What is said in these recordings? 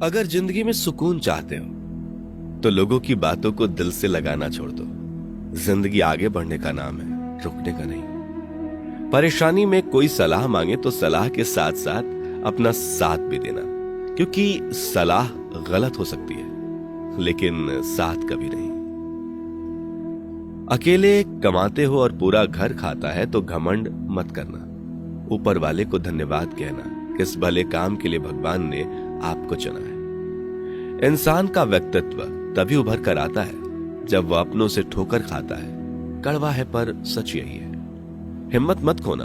अगर जिंदगी में सुकून चाहते हो तो लोगों की बातों को दिल से लगाना छोड़ दो। जिंदगी आगे बढ़ने का नाम है, रुकने का नहीं। परेशानी में कोई सलाह मांगे तो सलाह के साथ साथ अपना साथ भी देना, क्योंकि सलाह गलत हो सकती है लेकिन साथ कभी नहीं। अकेले कमाते हो और पूरा घर खाता है तो घमंड मत करना। ऊपर वाले को धन्यवाद कहना, किस भले काम के लिए भगवान ने आपको चुना है। इंसान का व्यक्तित्व तभी उभर कर आता है जब वह अपनों से ठोकर खाता है। कड़वा है पर सच यही है। हिम्मत मत खोना,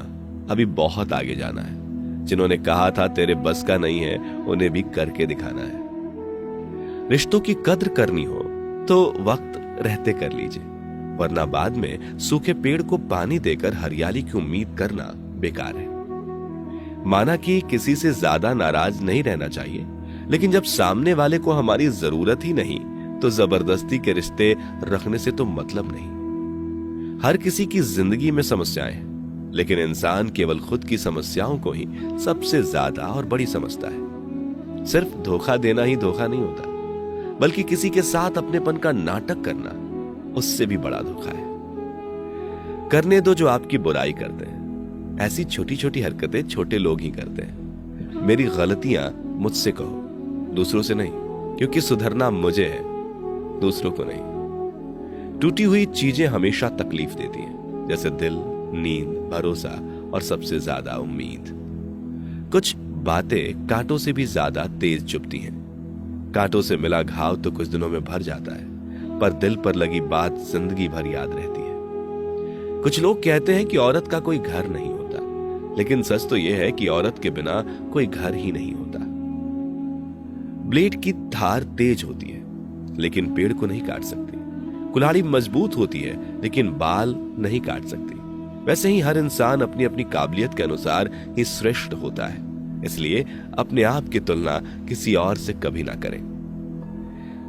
अभी बहुत आगे जाना है। जिन्होंने कहा था तेरे बस का नहीं है, उन्हें भी करके दिखाना है। रिश्तों की कद्र करनी हो तो वक्त रहते कर लीजिए, वरना बाद में सूखे पेड़ को पानी देकर हरियाली की उम्मीद करना बेकार है। माना कि किसी से ज्यादा नाराज नहीं रहना चाहिए, लेकिन जब सामने वाले को हमारी जरूरत ही नहीं तो जबरदस्ती के रिश्ते रखने से तो मतलब नहीं। हर किसी की जिंदगी में समस्याएं हैं, लेकिन इंसान केवल खुद की समस्याओं को ही सबसे ज्यादा और बड़ी समझता है। सिर्फ धोखा देना ही धोखा नहीं होता, बल्कि किसी के साथ अपनेपन का नाटक करना उससे भी बड़ा धोखा है। करने दो जो आपकी बुराई करते हैं। ऐसी छोटी छोटी हरकतें छोटे लोग ही करते हैं। मेरी गलतियां मुझसे कहो, दूसरों से नहीं, क्योंकि सुधरना मुझे है, दूसरों को नहीं। टूटी हुई चीजें हमेशा तकलीफ देती हैं, जैसे दिल, नींद, भरोसा और सबसे ज्यादा उम्मीद। कुछ बातें कांटों से भी ज्यादा तेज चुभती हैं। कांटों से मिला घाव तो कुछ दिनों में भर जाता है, पर दिल पर लगी बात जिंदगी भर याद रहती है। कुछ लोग कहते हैं कि औरत का कोई घर नहीं होता, लेकिन सच तो यह है कि औरत के बिना कोई घर ही नहीं होता। ब्लेड की धार तेज होती है, लेकिन पेड़ को नहीं काट सकती। कुल्हाड़ी मजबूत होती है, लेकिन बाल नहीं काट सकती। वैसे ही हर इंसान अपनी अपनी काबिलियत के अनुसार ही श्रेष्ठ होता है, इसलिए अपने आप की तुलना किसी और से कभी ना करें।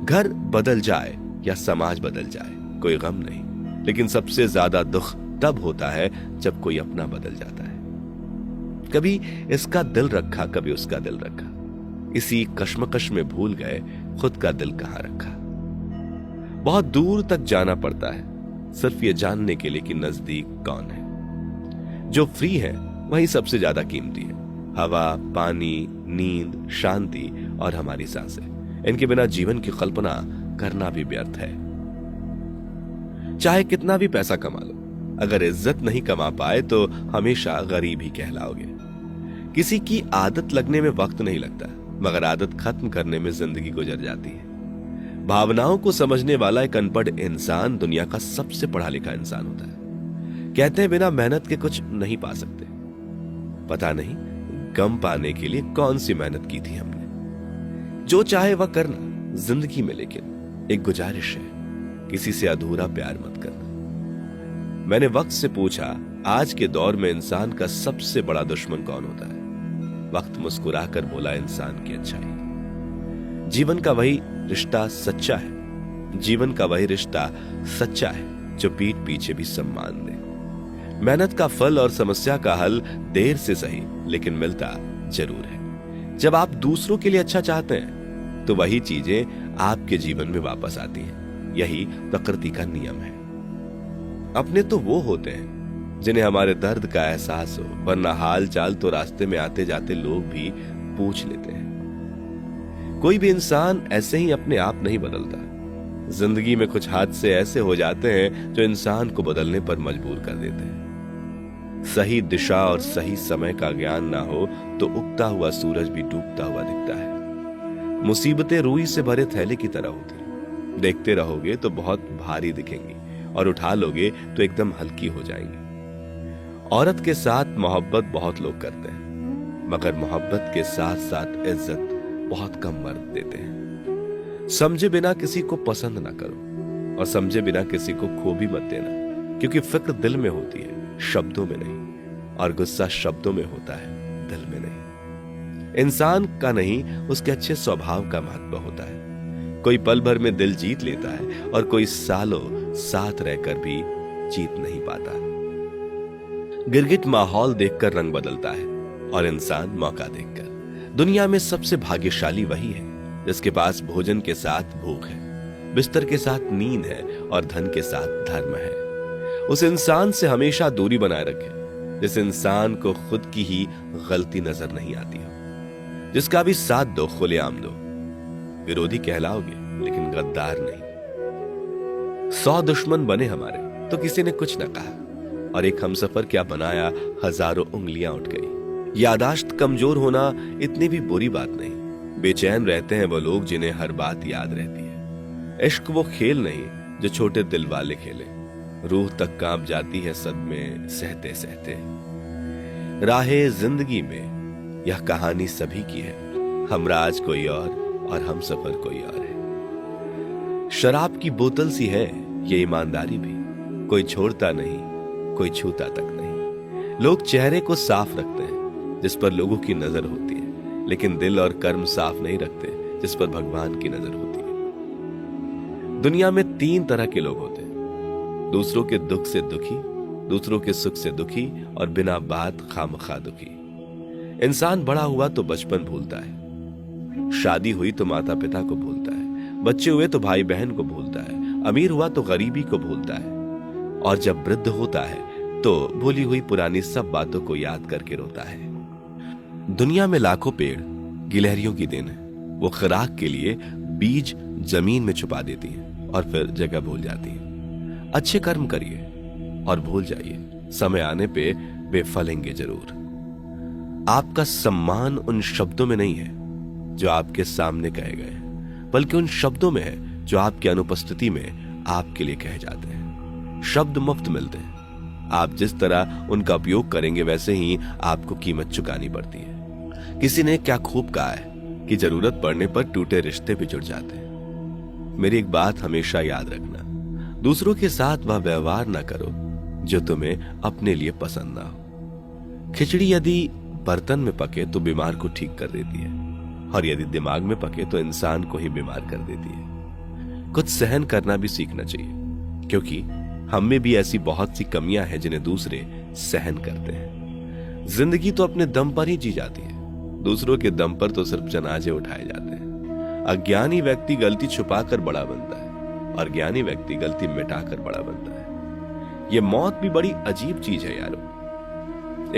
घर बदल जाए या समाज बदल जाए कोई गम नहीं, लेकिन सबसे ज्यादा दुख तब होता है जब कोई अपना बदल जाता है। कभी इसका दिल रखा, कभी उसका दिल रखा, इसी कश्मकश में भूल गए खुद का दिल कहां रखा। बहुत दूर तक जाना पड़ता है सिर्फ ये जानने के लिए कि नजदीक कौन है। जो फ्री है वही सबसे ज्यादा कीमती है। हवा, पानी, नींद, शांति और हमारी सांसें, इनके बिना जीवन की कल्पना करना भी व्यर्थ है। चाहे कितना भी पैसा कमा लो, अगर इज्जत नहीं कमा पाए तो हमेशा गरीब ही कहलाओगे। किसी की आदत लगने में वक्त नहीं लगता, मगर आदत खत्म करने में जिंदगी गुजर जाती है। भावनाओं को समझने वाला एक अनपढ़ इंसान दुनिया का सबसे पढ़ा लिखा इंसान होता है। कहते हैं बिना मेहनत के कुछ नहीं पा सकते। पता नहीं गम पाने के लिए कौन सी मेहनत की थी हमने। जो चाहे वह करना जिंदगी में, लेकिन एक गुजारिश है, किसी से अधूरा प्यार मत करना। मैंने वक्त से पूछा, आज के दौर में इंसान का सबसे बड़ा दुश्मन कौन होता है? वक्त मुस्कुराकर बोला, इंसान की अच्छाई। जीवन का वही रिश्ता सच्चा है, जीवन का वही रिश्ता सच्चा है जो पीठ पीछे भी सम्मान दे। मेहनत का फल और समस्या का हल देर से सही, लेकिन मिलता जरूर है। जब आप दूसरों के लिए अच्छा चाहते हैं तो वही चीजें आपके जीवन में वापस आती हैं। यही प्रकृति का नियम है। अपने तो वो होते हैं जिन्हें हमारे दर्द का एहसास हो, वरना हाल चाल तो रास्ते में आते जाते लोग भी पूछ लेते हैं। कोई भी इंसान ऐसे ही अपने आप नहीं बदलता। जिंदगी में कुछ हादसे ऐसे हो जाते हैं जो इंसान को बदलने पर मजबूर कर देते हैं। सही दिशा और सही समय का ज्ञान ना हो तो उगता हुआ सूरज भी डूबता हुआ दिखता है। मुसीबतें रुई से भरे थैले की तरह होती हैं। देखते रहोगे तो बहुत भारी दिखेंगी और उठा लोगे तो एकदम हल्की हो जाएंगी। औरत के साथ मोहब्बत बहुत लोग करते हैं, मगर मोहब्बत के साथ साथ इज्जत बहुत कम मर्द देते हैं। समझे बिना किसी को पसंद ना करो, और समझे बिना किसी को खो भी मत देना, क्योंकि फिक्र दिल में होती है, शब्दों में नहीं, और गुस्सा शब्दों में होता है, दिल में नहीं। इंसान का नहीं, उसके अच्छे स्वभाव का महत्व होता है। कोई पल भर में दिल जीत लेता है और कोई सालों साथ रहकर भी जीत नहीं पाता। गिरगिट माहौल देखकर रंग बदलता है और इंसान मौका देखकर। दुनिया में सबसे भाग्यशाली वही है जिसके पास भोजन के साथ भूख है, बिस्तर के साथ नींद है और धन के साथ धर्म है। उस इंसान से हमेशा दूरी बनाए रखें जिस इंसान को खुद की ही गलती नजर नहीं आती हो। जिसका भी साथ दो खुलेआम दो, विरोधी कहलाओगे लेकिन गद्दार नहीं। 100 दुश्मन बने हमारे तो किसी ने कुछ न कहा, और एक हमसफर क्या बनाया, हजारों उंगलियां उठ गई। यादाश्त कमजोर होना इतनी भी बुरी बात नहीं। बेचैन रहते हैं वो लोग जिन्हें हर बात याद रहती है। इश्क वो खेल नहीं जो छोटे दिल वाले खेले। रूह तक कांप जाती है सदमे सहते सहते। राहे जिंदगी में यह कहानी सभी की है। हमराज कोई और हमसफर कोई और है। शराब की बोतल सी है ये ईमानदारी भी, कोई छोड़ता नहीं, कोई छूता तक नहीं। लोग चेहरे को साफ रखते हैं जिस पर लोगों की नजर होती है, लेकिन दिल और कर्म साफ नहीं रखते जिस पर भगवान की नजर होती है। दुनिया में 3 तरह के लोग होते हैं, दूसरों के दुख से दुखी, दूसरों के सुख से दुखी और बिना बात खामखा दुखी। इंसान बड़ा हुआ तो बचपन भूलता है, शादी हुई तो माता पिता को भूलता है, बच्चे हुए तो भाई बहन को भूलता है, अमीर हुआ तो गरीबी को भूलता है, और जब वृद्ध होता है तो भूली हुई पुरानी सब बातों को याद करके रोता है। दुनिया में लाखों पेड़ गिलहरियों की देन है। वो खुराक के लिए बीज जमीन में छुपा देती है और फिर जगह भूल जाती है। अच्छे कर्म करिए और भूल जाइए, समय आने पे वे फलेंगे जरूर। आपका सम्मान उन शब्दों में नहीं है जो आपके सामने कहे गए, बल्कि उन शब्दों में है जो आपकी अनुपस्थिति में आपके लिए कहे जाते हैं। शब्द मुफ्त मिलते हैं, आप जिस तरह उनका उपयोग करेंगे वैसे ही आपको कीमत चुकानी पड़ती है। किसी ने क्या खूब कहा है कि जरूरत पड़ने पर टूटे रिश्ते भी जुड़ जाते हैं। मेरी एक बात हमेशा याद रखना, दूसरों के साथ वह व्यवहार ना करो जो तुम्हें अपने लिए पसंद ना हो। खिचड़ी यदि बर्तन में पके तो बीमार को ठीक कर देती है, और यदि दिमाग में पके तो इंसान को ही बीमार कर देती है। कुछ सहन करना भी सीखना चाहिए, क्योंकि हम में भी ऐसी बहुत सी कमियां हैं जिन्हें दूसरे सहन करते हैं। जिंदगी तो अपने दम पर ही जी जाती है, दूसरों के दम पर तो सिर्फ जनाजे उठाए जाते हैं। अज्ञानी व्यक्ति गलती छुपाकर बड़ा बनता है और ज्ञानी व्यक्ति गलती मिटाकर बड़ा बनता है। ये मौत भी बड़ी अजीब चीज है यारो।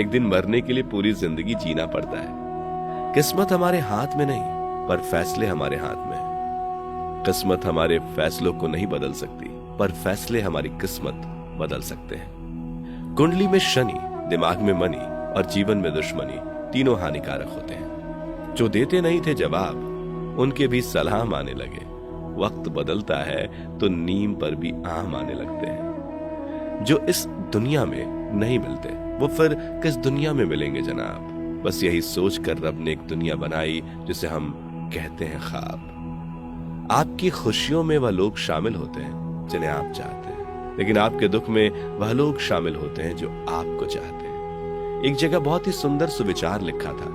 एक दिन मरने के लिए पूरी जिंदगी जीना पड़ता है। किस्मत हमारे हाथ में नहीं, पर फैसले हमारे हाथ में है। किस्मत हमारे फैसलों को नहीं बदल सकती, पर फैसले हमारी किस्मत बदल सकते हैं। कुंडली में शनि, दिमाग में मनी और जीवन में दुश्मनी तीनों हानिकारक होते हैं। जो देते नहीं थे जवाब, उनके भी सलाम आने लगे। वक्त बदलता है तो नीम पर भी आम आने लगते हैं। जो इस दुनिया में नहीं मिलते वो फिर किस दुनिया में मिलेंगे जनाब। बस यही सोचकर रब ने एक दुनिया बनाई जिसे हम कहते हैं ख्वाब। आपकी खुशियों में वह लोग शामिल होते हैं जिन्हें आप चाहते हैं, लेकिन आपके दुख में वह लोग शामिल होते हैं जो आपको चाहते हैं। एक जगह बहुत ही सुंदर सुविचार लिखा था,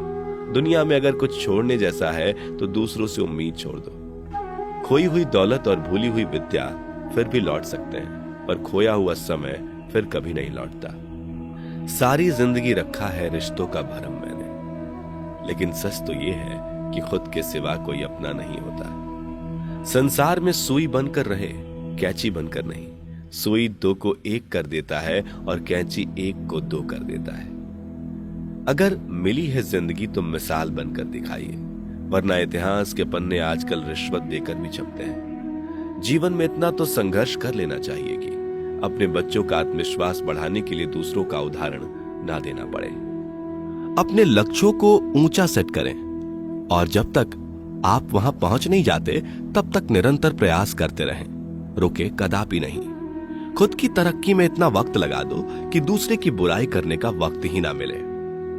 दुनिया में अगर कुछ छोड़ने जैसा है तो दूसरों से उम्मीद छोड़ दो। खोई हुई दौलत और भूली हुई विद्या फिर भी लौट सकते हैं, पर खोया हुआ समय फिर कभी नहीं लौटता। सारी जिंदगी रखा है रिश्तों का भरम मैंने, लेकिन सच तो ये है कि खुद के सिवा कोई अपना नहीं होता। संसार में सुई बनकर रहे, कैंची बनकर नहीं। सुई 2 को 1 कर देता है और कैंची 1 को 2 कर देता है। अगर मिली है जिंदगी तो मिसाल बनकर दिखाइए, वरना इतिहास के पन्ने आजकल रिश्वत देकर भी छपते हैं। जीवन में इतना तो संघर्ष कर लेना चाहिए कि अपने बच्चों का आत्मविश्वास बढ़ाने के लिए दूसरों का उदाहरण ना देना पड़े। अपने लक्ष्यों को ऊंचा सेट करें, और जब तक आप वहां पहुंच नहीं जाते तब तक निरंतर प्रयास करते रहें, रुके कदापि नहीं। खुद की तरक्की में इतना वक्त लगा दो कि दूसरे की बुराई करने का वक्त ही ना मिले।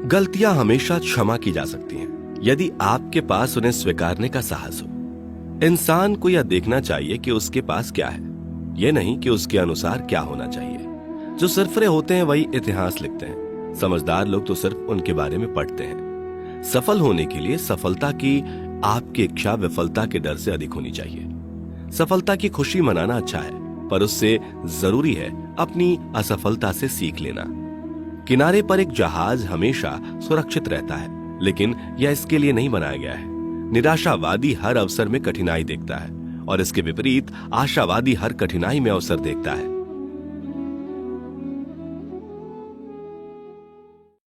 गलतियां हमेशा क्षमा की जा सकती हैं यदि आपके पास उन्हें स्वीकारने का साहस हो। इंसान को यह देखना चाहिए कि उसके पास क्या है, यह नहीं कि उसके अनुसार क्या होना चाहिए। जो सरफरे होते हैं वही इतिहास लिखते हैं, समझदार लोग तो सिर्फ उनके बारे में पढ़ते हैं। सफल होने के लिए सफलता की आपकी इच्छा विफलता के डर से अधिक होनी चाहिए। सफलता की खुशी मनाना अच्छा है, पर उससे जरूरी है अपनी असफलता से सीख लेना। किनारे पर एक जहाज हमेशा सुरक्षित रहता है, लेकिन यह इसके लिए नहीं बनाया गया है। निराशावादी हर अवसर में कठिनाई देखता है और इसके विपरीत आशावादी हर कठिनाई में अवसर देखता है।